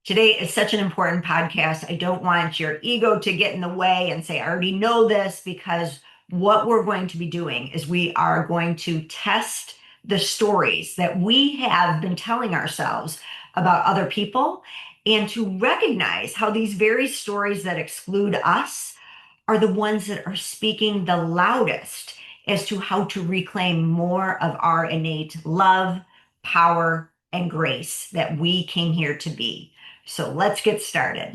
Today is such an important podcast. I don't want your ego to get in the way and say, I already know this, because what we're going to be doing is we are going to test the stories that we have been telling ourselves about other people and to recognize how these very stories that exclude us are the ones that are speaking the loudest as to how to reclaim more of our innate love, power, and grace that we came here to be. So let's get started.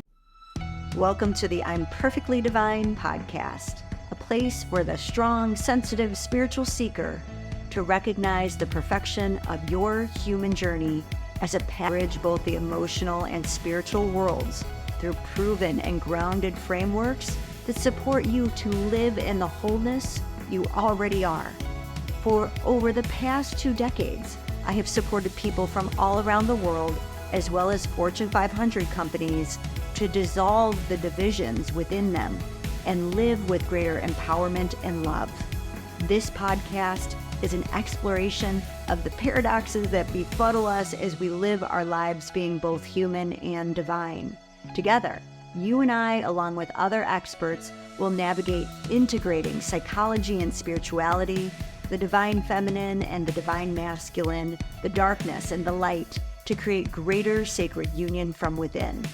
Welcome to the I'm Perfectly Divine podcast, a place for the strong, sensitive, spiritual seeker to recognize the perfection of your human journey as a bridge both the emotional and spiritual worlds through proven and grounded frameworks that support you to live in the wholeness you already are. For over the past 2 decades, I have supported people from all around the world, as well as Fortune 500 companies, to dissolve the divisions within them and live with greater empowerment and love. This podcast is an exploration of the paradoxes that befuddle us as we live our lives being both human and divine. Together, you and I, along with other experts, will navigate integrating psychology and spirituality, the divine feminine and the divine masculine, the darkness and the light, to create greater sacred union from within.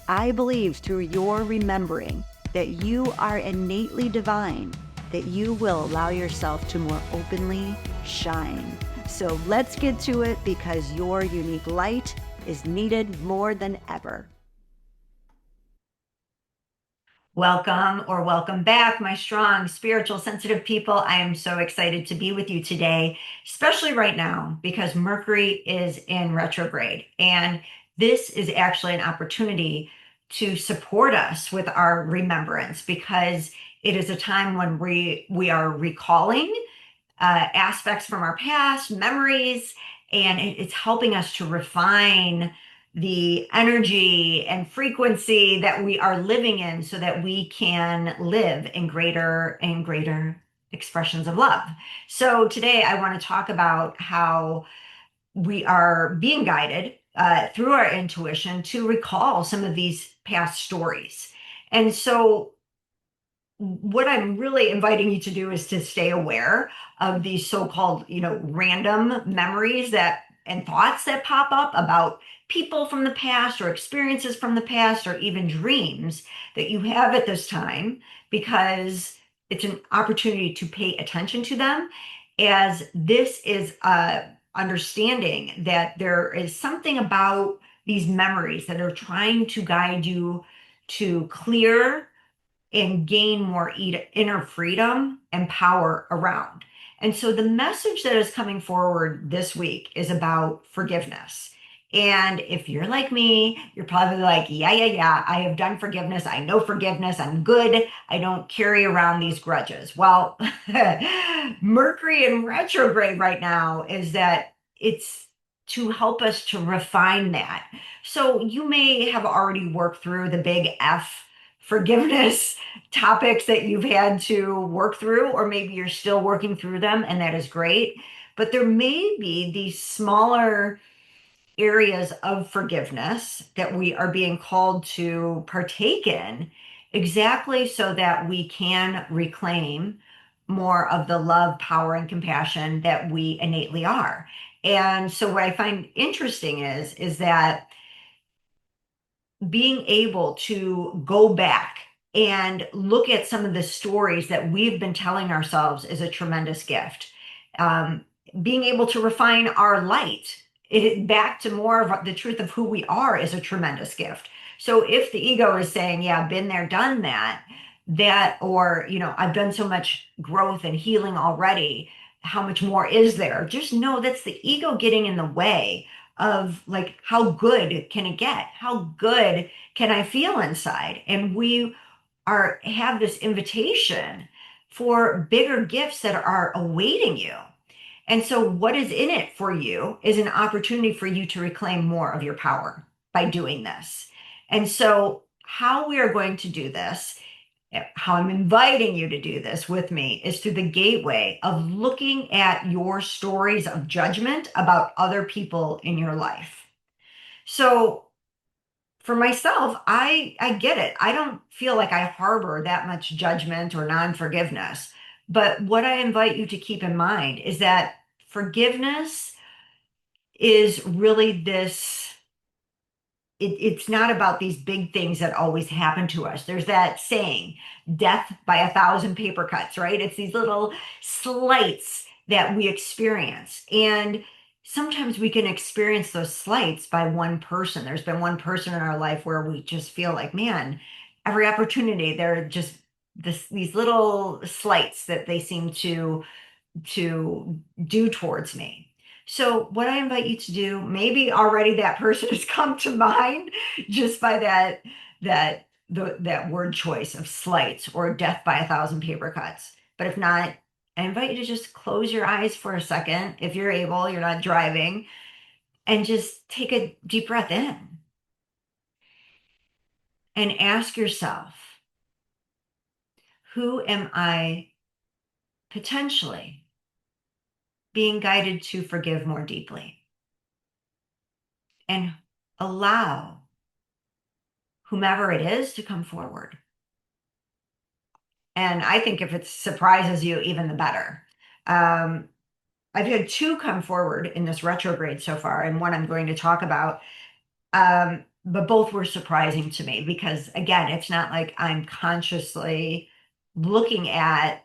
I believe through your remembering that you are innately divine, that you will allow yourself to more openly shine. So let's get to it, because your unique light is needed more than ever. Welcome or welcome back, my strong, spiritual, sensitive people. I am so excited to be with you today, especially right now, because Mercury is in retrograde. And this is actually an opportunity to support us with our remembrance, because it is a time when we are recalling aspects from our past, memories, and it's helping us to refine the energy and frequency that we are living in so that we can live in greater and greater expressions of love. So today I want to talk about how we are being guided through our intuition to recall some of these past stories. And so what I'm really inviting you to do is to stay aware of these so-called, random memories that and thoughts that pop up about people from the past or experiences from the past or even dreams that you have at this time, because it's an opportunity to pay attention to them, as this is understanding that there is something about these memories that are trying to guide you to clear and gain more inner freedom and power around. And so the message that is coming forward this week is about forgiveness. And if you're like me, you're probably like, yeah, I have done forgiveness. I know forgiveness. I'm good. I don't carry around these grudges. Well, Mercury in retrograde right now is that it's to help us to refine that. So you may have already worked through the big F forgiveness topics that you've had to work through, or maybe you're still working through them, and that is great. But there may be these smaller areas of forgiveness that we are being called to partake in, exactly so that we can reclaim more of the love, power, and compassion that we innately are. And so what I find interesting is that being able to go back and look at some of the stories that we've been telling ourselves is a tremendous gift. Um, Being able to refine our light back to more of the truth of who we are is a tremendous gift. So if the ego is saying, yeah, I've been there, done that, or, I've done so much growth and healing already, how much more is there? Just know that's the ego getting in the way of, like, how good can it get? How good can I feel inside? And we have this invitation for bigger gifts that are awaiting you. And so what is in it for you is an opportunity for you to reclaim more of your power by doing this. And so how we are going to do this, how I'm inviting you to do this with me, is through the gateway of looking at your stories of judgment about other people in your life. So for myself, I get it. I don't feel like I harbor that much judgment or non-forgiveness. But what I invite you to keep in mind is that forgiveness is really this it's not about these big things that always happen to us. There's that saying, death by a thousand paper cuts, right? It's these little slights that we experience. And sometimes we can experience those slights by one person. There's been one person in our life where we just feel like, man, every opportunity, they're just these little slights that they seem to do towards me. So what I invite you to do, maybe already that person has come to mind just by that word choice of slights or death by a thousand paper cuts. But if not, I invite you to just close your eyes for a second if you're able, you're not driving, and just take a deep breath in and ask yourself, who am I potentially being guided to forgive more deeply? And allow whomever it is to come forward. And I think if it surprises you, even the better. Um, I've had two come forward in this retrograde so far, and one I'm going to talk about. But both were surprising to me because, again, it's not like I'm consciously looking at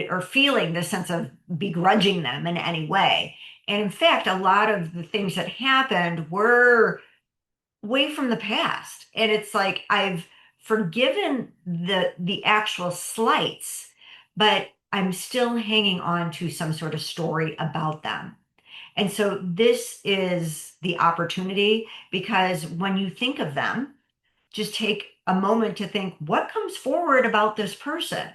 or feeling the sense of begrudging them in any way. And in fact, a lot of the things that happened were way from the past. And it's like I've forgiven the actual slights, but I'm still hanging on to some sort of story about them. And so this is the opportunity because when you think of them, just take a moment to think what comes forward about this person.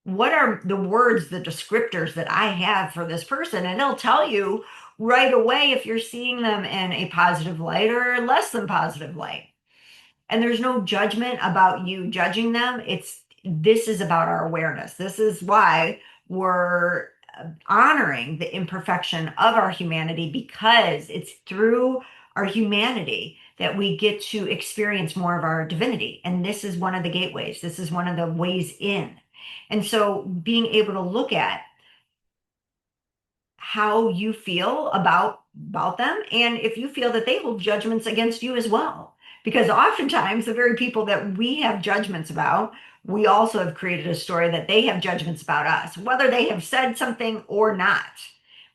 What are the words, the descriptors that I have for this person? And it'll tell you right away if you're seeing them in a positive light or less than positive light. And there's no judgment about you judging them. This is about our awareness. This is why we're honoring the imperfection of our humanity because it's through our humanity that we get to experience more of our divinity. And this is one of the gateways. This is one of the ways in. And so being able to look at how you feel about them and if you feel that they hold judgments against you as well, because oftentimes the very people that we have judgments about, we also have created a story that they have judgments about us, whether they have said something or not.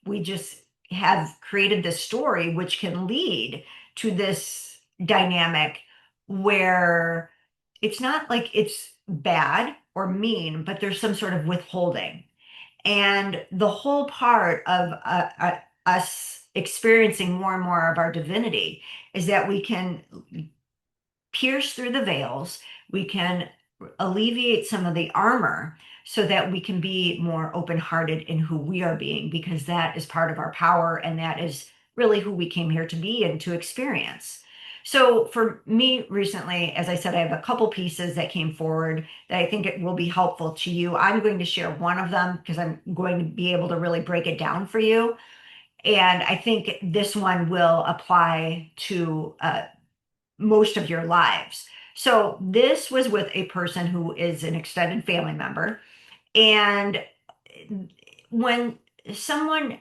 We just have created this story which can lead to this dynamic where it's not like it's bad or mean, but there's some sort of withholding. And the whole part of us experiencing more and more of our divinity is that we can pierce through the veils, we can alleviate some of the armor so that we can be more open-hearted in who we are being, because that is part of our power and that is really who we came here to be and to experience. So for me recently, as I said, I have a couple pieces that came forward that I think it will be helpful to you. I'm going to share one of them because I'm going to be able to really break it down for you. And I think this one will apply to most of your lives. So this was with a person who is an extended family member. And when someone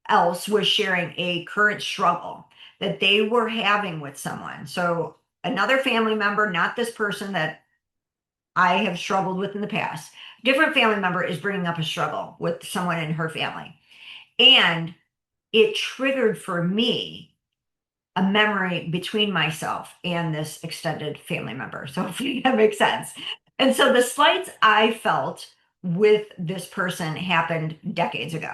else was sharing a current struggle that they were having with someone, so another family member, not this person that I have struggled with in the past, different family member is bringing up a struggle with someone in her family. And it triggered for me a memory between myself and this extended family member. So hopefully that makes sense. And so the slights I felt with this person happened decades ago.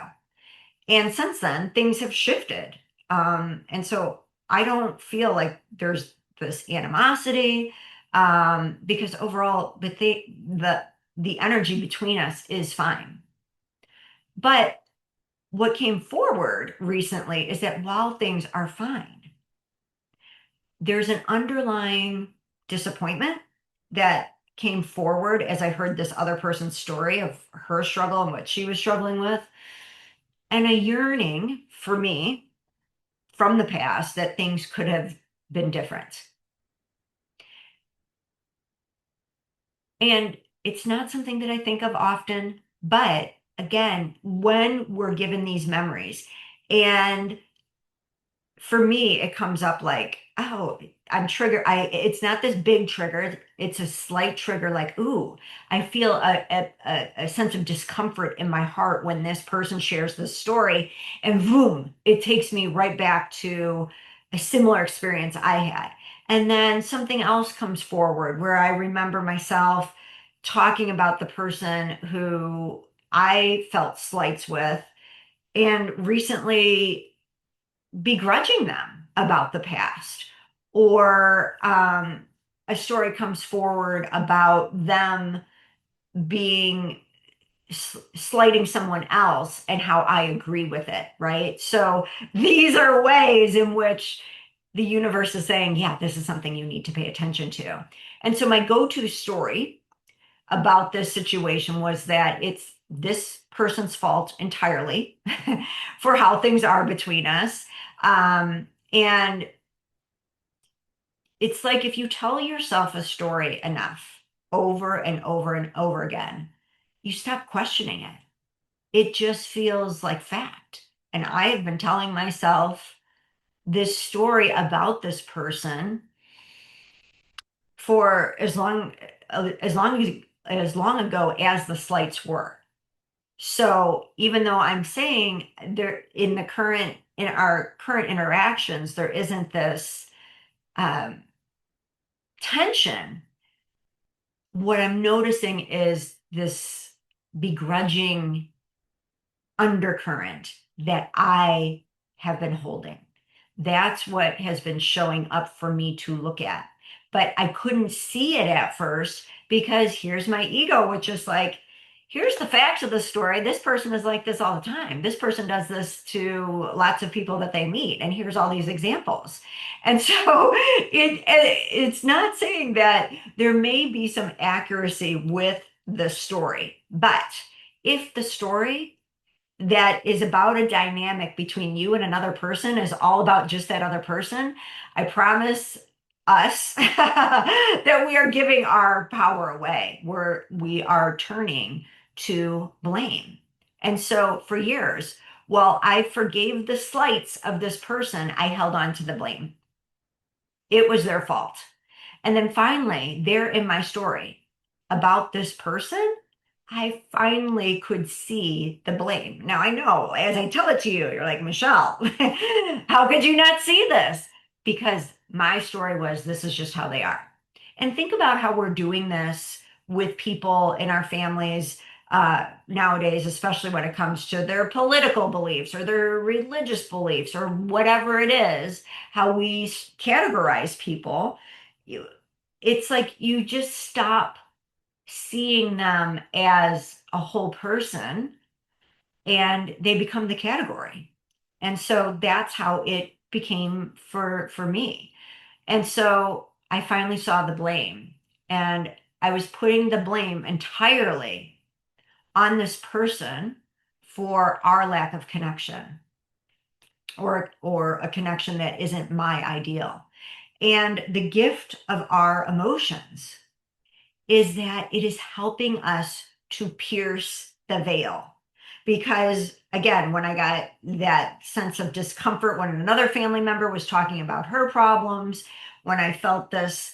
And since then, things have shifted. And so I don't feel like there's this animosity, because overall the energy between us is fine. But what came forward recently is that while things are fine, there's an underlying disappointment that came forward as I heard this other person's story of her struggle and what she was struggling with, and a yearning for me from the past that things could have been different. And it's not something that I think of often, but again, when we're given these memories, and for me, it comes up like, oh, I'm triggered. It's not this big trigger. It's a slight trigger, like, ooh, I feel a sense of discomfort in my heart when this person shares this story. And boom, it takes me right back to a similar experience I had. And then something else comes forward where I remember myself talking about the person who I felt slights with, and recently begrudging them about the past, or a story comes forward about them being slighting someone else and how I agree with it, right? So these are ways in which the universe is saying, yeah, this is something you need to pay attention to. And so my go-to story about this situation was that it's this person's fault entirely for how things are between us. And it's like if you tell yourself a story enough over and over and over again, you stop questioning it. It just feels like fact. And I have been telling myself this story about this person for as long ago as the slights were. So even though I'm saying there in our current interactions, there isn't this um, tension, what I'm noticing is this begrudging undercurrent that I have been holding. That's what has been showing up for me to look at. But I couldn't see it at first because here's my ego, which is like, here's the facts of the story. This person is like this all the time. This person does this to lots of people that they meet. And here's all these examples. And so it's not saying that there may be some accuracy with the story, but if the story that is about a dynamic between you and another person is all about just that other person, I promise us that we are giving our power away, where we are turning to blame. And so for years, while I forgave the slights of this person, I held on to the blame. It was their fault. And then finally, there in my story about this person, I finally could see the blame. Now I know as I tell it to you, you're like, Michelle, how could you not see this? Because my story was this is just how they are. And think about how we're doing this with people in our families nowadays, especially when it comes to their political beliefs or their religious beliefs or whatever it is, how we categorize people. It's like you just stop seeing them as a whole person and they become the category. And so that's how it became for me. And so I finally saw the blame, and I was putting the blame entirely on this person for our lack of connection, or a connection that isn't my ideal. And the gift of our emotions is that it is helping us to pierce the veil. Because again, when I got that sense of discomfort when another family member was talking about her problems, when I felt this,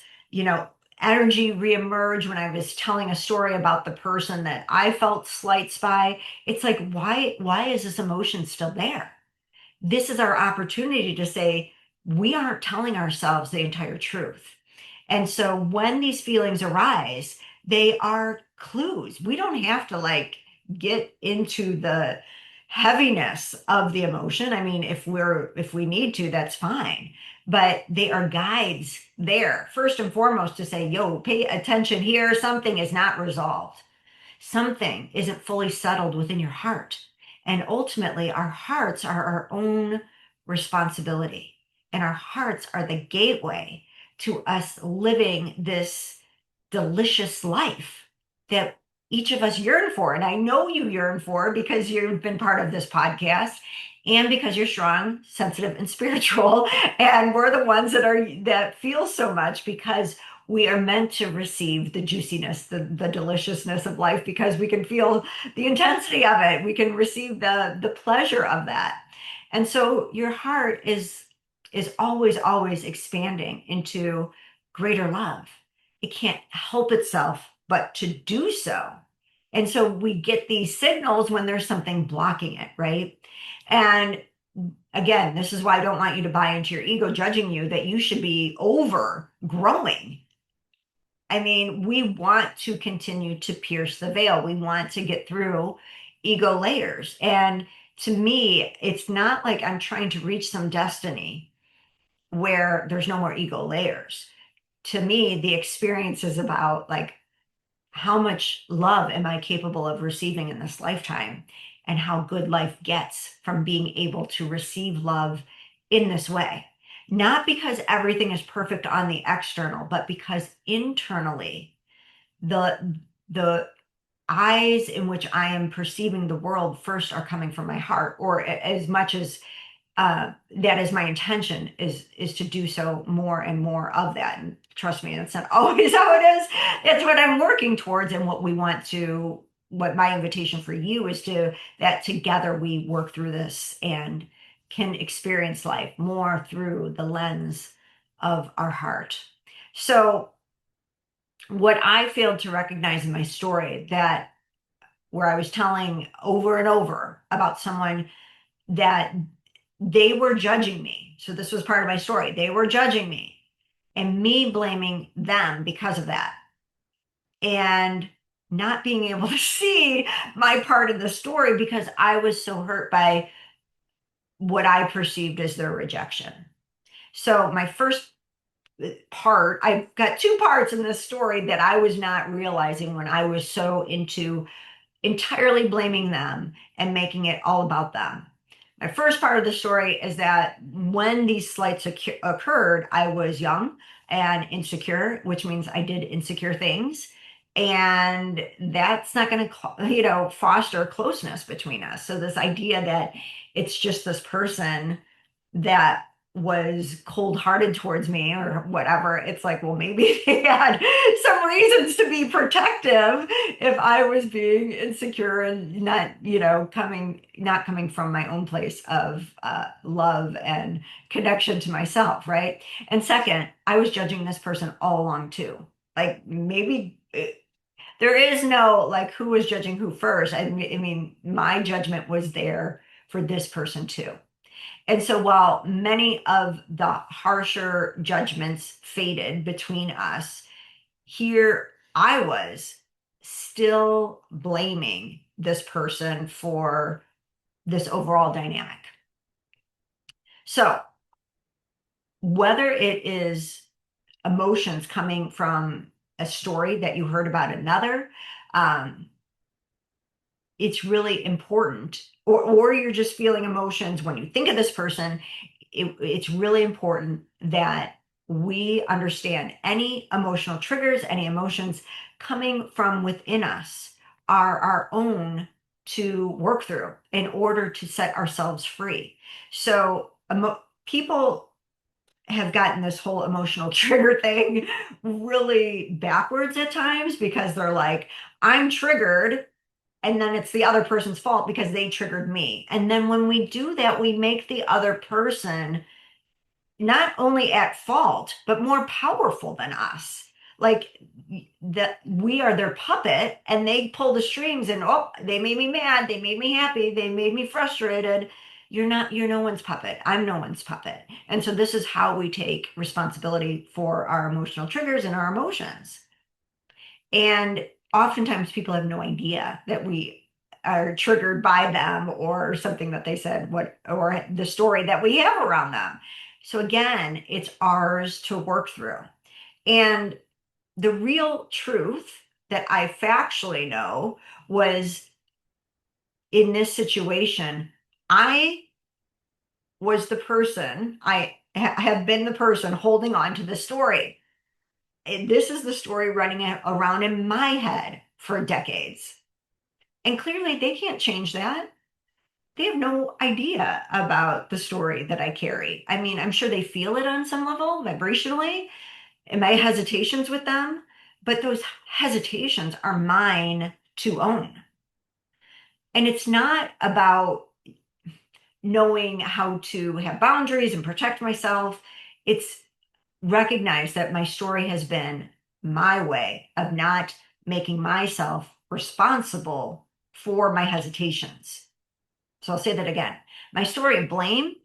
energy reemerge when I was telling a story about the person that I felt slights by, it's like, why is this emotion still there? This is our opportunity to say, we aren't telling ourselves the entire truth. And so when these feelings arise, they are clues. We don't have to like get into the heaviness of the emotion. I mean, if we need to, that's fine. But they are guides there, first and foremost, to say, yo, pay attention here. Something is not resolved. Something isn't fully settled within your heart. And ultimately, our hearts are our own responsibility. And our hearts are the gateway to us living this delicious life that each of us yearn for. And I know you yearn for because you've been part of this podcast and because you're strong, sensitive, and spiritual. And we're the ones that feel so much because we are meant to receive the juiciness, the deliciousness of life because we can feel the intensity of it. We can receive the pleasure of that. And so your heart is always, always expanding into greater love. It can't help itself but to do so. And so we get these signals when there's something blocking it, right? And again, this is why I don't want you to buy into your ego judging you that you should be over growing. I mean, we want to continue to pierce the veil. We want to get through ego layers. And to me, it's not like I'm trying to reach some destiny where there's no more ego layers. To me, the experience is about like how much love am I capable of receiving in this lifetime and how good life gets from being able to receive love in this way. Not because everything is perfect on the external, but because internally the eyes in which I am perceiving the world first are coming from my heart, or as much as that is my intention is to do so more and more of that. And trust me, that's not always how it is. It's what I'm working towards and what we want to, what my invitation for you is to that together we work through this and can experience life more through the lens of our heart. So what I failed to recognize in my story that where I was telling over and over about someone that they were judging me. So this was part of my story. They were judging me and me blaming them because of that and not being able to see my part in the story because I was so hurt by what I perceived as their rejection. So my first part, I've got two parts in this story that I was not realizing when I was so into entirely blaming them and making it all about them. My first part of the story is that when these slights occurred, I was young and insecure, which means I did insecure things. And that's not going to, foster closeness between us. So this idea that it's just this person that was cold-hearted towards me or whatever, it's like, well, maybe they had some reasons to be protective if I was being insecure and not, not coming from my own place of love and connection to myself, right? And second, I was judging this person all along too. Like maybe there is no like who was judging who first. I mean, my judgment was there for this person too. And so while many of the harsher judgments faded between us, here I was still blaming this person for this overall dynamic. So whether it is emotions coming from a story that you heard about another, um, it's really important, or you're just feeling emotions when you think of this person, it's really important that we understand any emotional triggers, any emotions coming from within us are our own to work through in order to set ourselves free. So people have gotten this whole emotional trigger thing really backwards at times because they're like, I'm triggered and then it's the other person's fault because they triggered me. And then when we do that, we make the other person not only at fault, but more powerful than us. Like that we are their puppet and they pull the strings and oh, they made me mad, they made me happy, they made me frustrated. You're no one's puppet. I'm no one's puppet. And so this is how we take responsibility for our emotional triggers and our emotions. And oftentimes people have no idea that we are triggered by them or something that they said, what, or the story that we have around them. So again, it's ours to work through. And the real truth that I factually know was in this situation, I was the person, have been the person holding on to the story. This is the story running around in my head for decades. And clearly they can't change that. They have no idea about the story that I carry. I mean, I'm sure they feel it on some level vibrationally, and my hesitations with them, but those hesitations are mine to own. And it's not about knowing how to have boundaries and protect myself. It's recognize that my story has been my way of not making myself responsible for my hesitations. So I'll say that again. My story of blame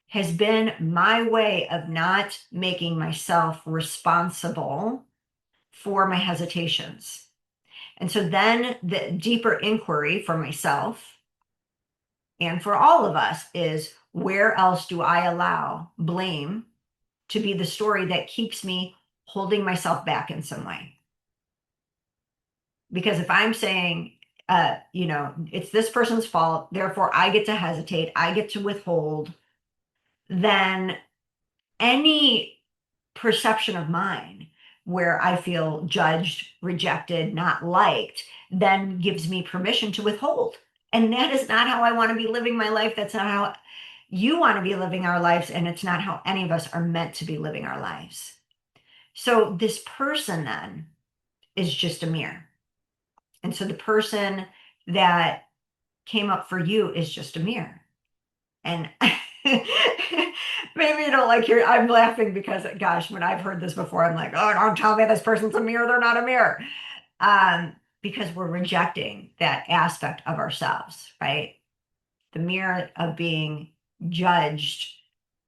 has been my way of not making myself responsible for my hesitations. And so then the deeper inquiry for myself and for all of us is, where else do I allow blame to be the story that keeps me holding myself back in some way? Because if I'm saying, it's this person's fault, therefore I get to hesitate, I get to withhold, then any perception of mine where I feel judged, rejected, not liked, then gives me permission to withhold. And that is not how I want to be living my life. That's not how you want to be living our lives. And it's not how any of us are meant to be living our lives. So this person then is just a mirror. And so the person that came up for you is just a mirror. And maybe you don't like your, I'm laughing because, gosh, when I've heard this before, I'm like, oh, don't tell me this person's a mirror. They're not a mirror. Because we're rejecting that aspect of ourselves, right? The mirror of being judged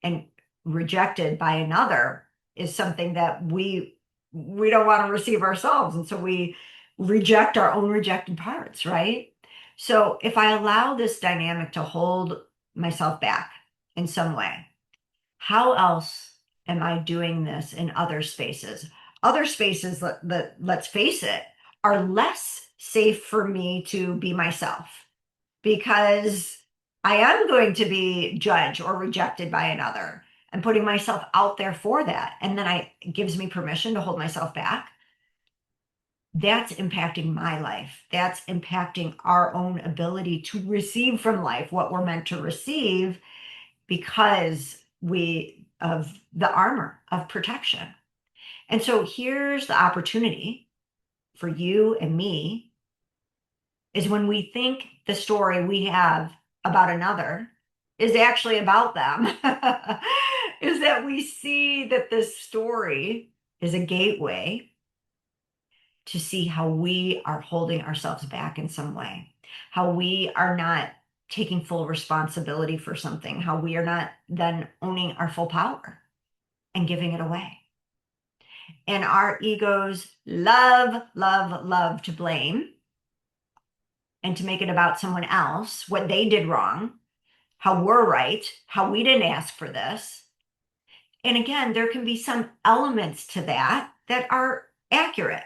and rejected by another is something that we don't want to receive ourselves. And so we reject our own rejected parts, right? So if I allow this dynamic to hold myself back in some way, how else am I doing this in other spaces? Other spaces that, let's face it, are less safe for me to be myself because I am going to be judged or rejected by another and putting myself out there for that. And then it gives me permission to hold myself back. That's impacting my life. That's impacting our own ability to receive from life what we're meant to receive because we of the armor of protection. And so here's the opportunity for you and me is when we think the story we have about another is actually about them, is that we see that this story is a gateway to see how we are holding ourselves back in some way, how we are not taking full responsibility for something, how we are not then owning our full power and giving it away. And our egos love, love, love to blame and to make it about someone else, what they did wrong, how we're right, how we didn't ask for this. And again, there can be some elements to that that are accurate.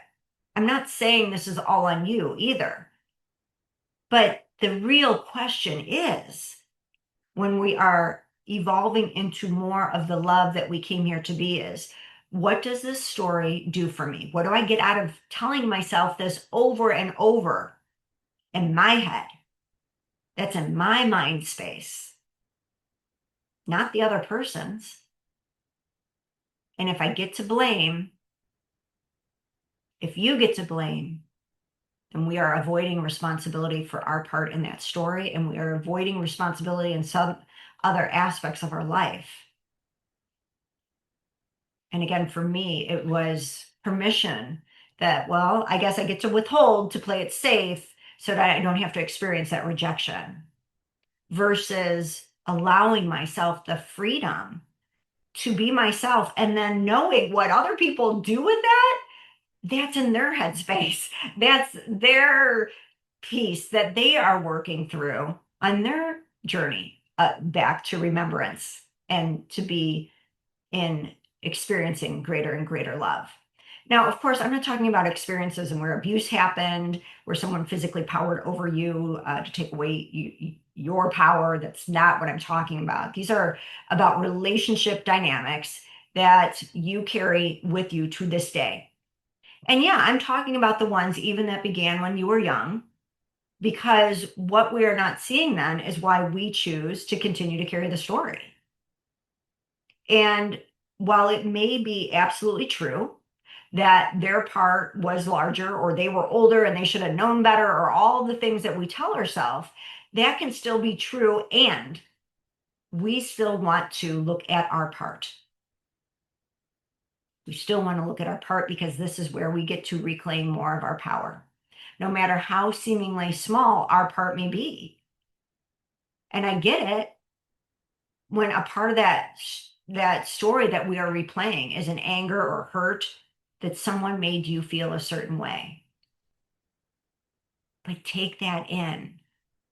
I'm not saying this is all on you either. But the real question is, when we are evolving into more of the love that we came here to be, is what does this story do for me? What do I get out of telling myself this over and over in my head? That's in my mind space, not the other person's. And if I get to blame, if you get to blame, then we are avoiding responsibility for our part in that story, and we are avoiding responsibility in some other aspects of our life. And again, for me, it was permission that, well, I guess I get to withhold to play it safe so that I don't have to experience that rejection, versus allowing myself the freedom to be myself and then knowing what other people do with that, that's in their headspace. That's their piece that they are working through on their journey back to remembrance and to be in experiencing greater and greater love. Now, of course, I'm not talking about experiences and where abuse happened, where someone physically powered over you to take away your power. That's not what I'm talking about. These are about relationship dynamics that you carry with you to this day. And yeah, I'm talking about the ones even that began when you were young, because what we are not seeing then is why we choose to continue to carry the story. And while it may be absolutely true that their part was larger or they were older and they should have known better or all the things that we tell ourselves, that can still be true. And we still want to look at our part. We still want to look at our part because this is where we get to reclaim more of our power, no matter how seemingly small our part may be. And I get it when a part of that story that we are replaying is an anger or hurt that someone made you feel a certain way. But take that in.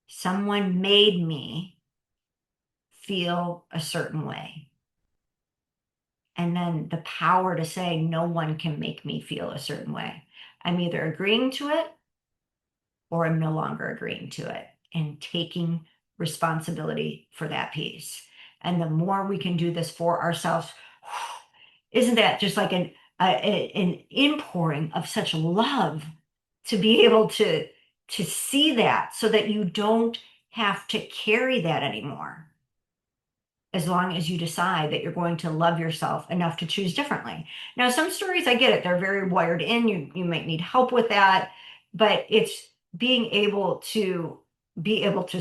Someone made me feel a certain way. And then the power to say, no one can make me feel a certain way. I'm either agreeing to it or I'm no longer agreeing to it and taking responsibility for that piece. And the more we can do this for ourselves, isn't that just like an inpouring of such love to be able to see that so that you don't have to carry that anymore? As long as you decide that you're going to love yourself enough to choose differently. Now, some stories, I get it, they're very wired in. You might need help with that, but it's being able to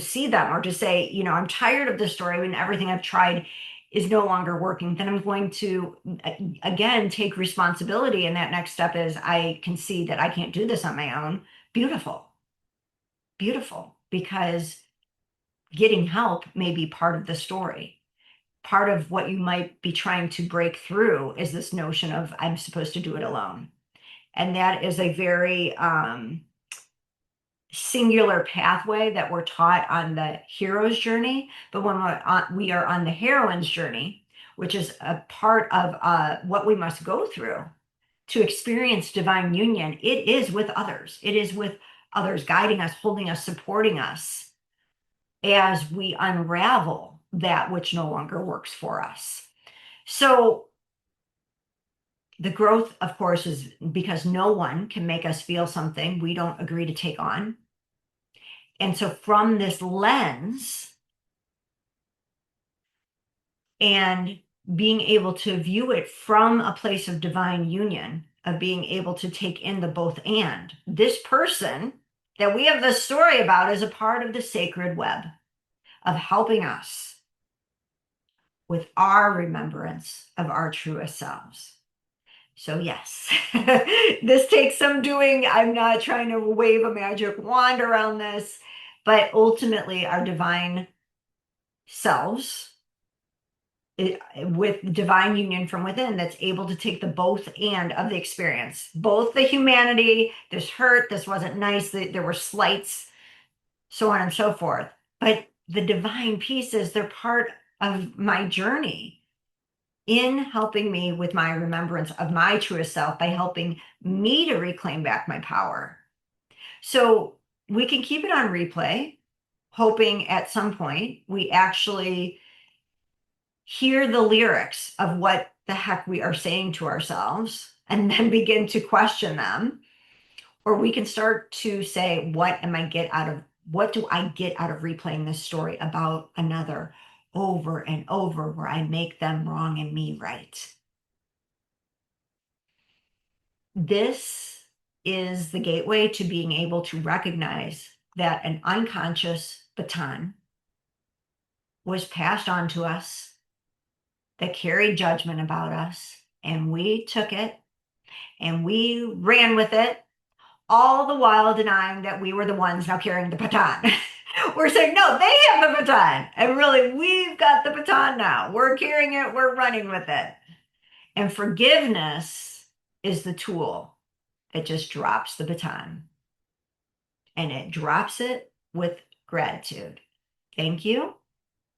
see them or to say, I'm tired of this story when everything I've tried is no longer working. Then I'm going to again take responsibility. And that next step is I can see that I can't do this on my own. Beautiful, beautiful, because getting help may be part of the story. Part of what you might be trying to break through is this notion of I'm supposed to do it alone. And that is a very singular pathway that we're taught on the hero's journey. But when we are on the heroine's journey, which is a part of what we must go through to experience divine union, it is with others. It is with others guiding us, holding us, supporting us as we unravel that which no longer works for us. So the growth, of course, is because no one can make us feel something we don't agree to take on. And so from this lens and being able to view it from a place of divine union, of being able to take in the both and, this person that we have the story about is a part of the sacred web of helping us with our remembrance of our truest selves. So yes, this takes some doing. I'm not trying to wave a magic wand around this, but ultimately our divine selves with divine union from within that's able to take the both and of the experience, both the humanity, this hurt, this wasn't nice, there were slights, so on and so forth. But the divine pieces, they're part of my journey in helping me with my remembrance of my truest self by helping me to reclaim back my power. So we can keep it on replay, hoping at some point we actually hear the lyrics of what the heck we are saying to ourselves and then begin to question them. Or we can start to say, what do I get out of replaying this story about another over and over where I make them wrong and me right? This is the gateway to being able to recognize that an unconscious baton was passed on to us that carried judgment about us, and we took it and we ran with it, all the while denying that we were the ones now carrying the baton. We're saying, no, they have the baton. And really, we've got the baton now. We're carrying it, we're running with it. And forgiveness is the tool that just drops the baton. And it drops it with gratitude. Thank you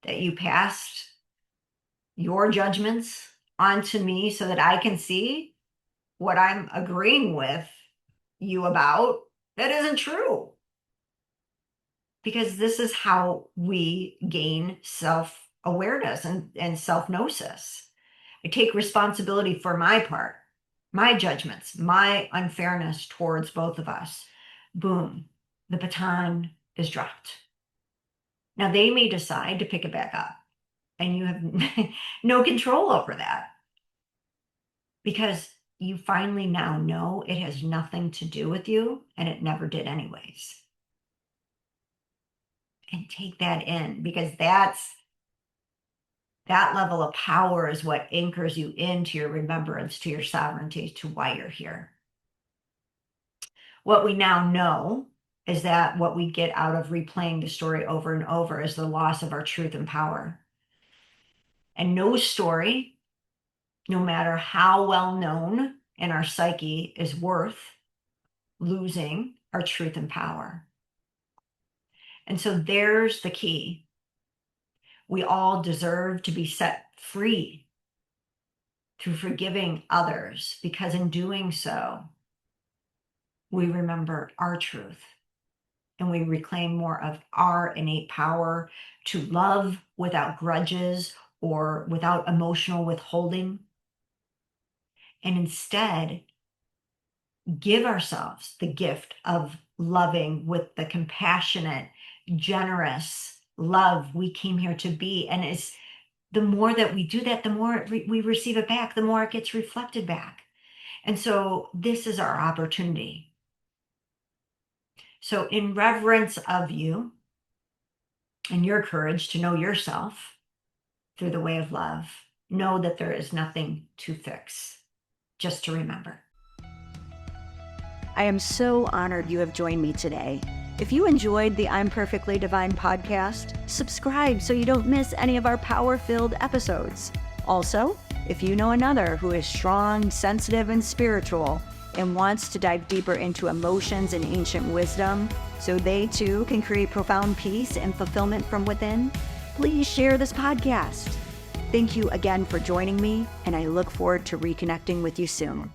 that you passed your judgments onto me so that I can see what I'm agreeing with you about that isn't true. Because this is how we gain self-awareness and self-gnosis. I take responsibility for my part, my judgments, my unfairness towards both of us. Boom, the baton is dropped. Now they may decide to pick it back up, and you have no control over that. because you finally now know it has nothing to do with you and it never did anyways. And take that in, because that level of power is what anchors you into your remembrance, to your sovereignty, to why you're here. What we now know is that what we get out of replaying the story over and over is the loss of our truth and power. And no story, no matter how well known in our psyche, is worth losing our truth and power. And so there's the key. We all deserve to be set free through forgiving others, because in doing so, we remember our truth and we reclaim more of our innate power to love without grudges or without emotional withholding. And instead, give ourselves the gift of loving with the compassionate, generous love we came here to be. And it's the more that we do that, the more we receive it back, the more it gets reflected back. And so this is our opportunity. So in reverence of you and your courage to know yourself through the way of love, know that there is nothing to fix, just to remember. I am so honored you have joined me today. If you enjoyed the I'm Perfectly Divine podcast, subscribe so you don't miss any of our power-filled episodes. Also, if you know another who is strong, sensitive, and spiritual and wants to dive deeper into emotions and ancient wisdom so they too can create profound peace and fulfillment from within, please share this podcast. Thank you again for joining me, and I look forward to reconnecting with you soon.